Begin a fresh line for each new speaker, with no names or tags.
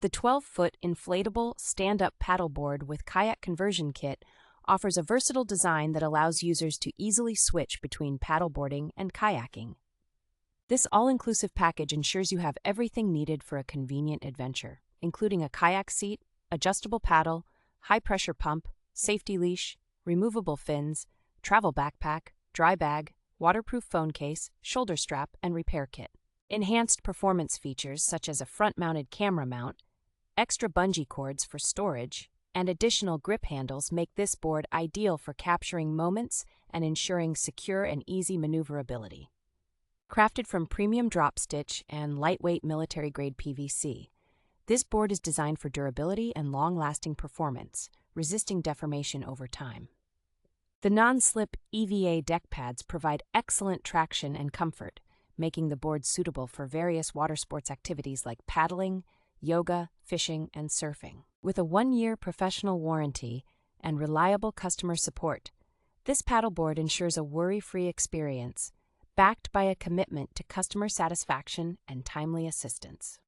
The 12-foot inflatable stand-up paddleboard with kayak conversion kit offers a versatile design that allows users to easily switch between paddleboarding and kayaking. This all-inclusive package ensures you have everything needed for a convenient adventure, including a kayak seat, adjustable paddle, high-pressure pump, safety leash, removable fins, travel backpack, dry bag, waterproof phone case, shoulder strap, and repair kit. Enhanced performance features such as a front-mounted camera mount, extra bungee cords for storage, and additional grip handles make this board ideal for capturing moments and ensuring secure and easy maneuverability. Crafted from premium drop stitch and lightweight military-grade PVC, this board is designed for durability and long-lasting performance, resisting deformation over time. The non-slip EVA deck pads provide excellent traction and comfort, making the board suitable for various water sports activities like paddling, yoga, fishing, and surfing. With a 1-year professional warranty and reliable customer support, this paddleboard ensures a worry-free experience, backed by a commitment to customer satisfaction and timely assistance.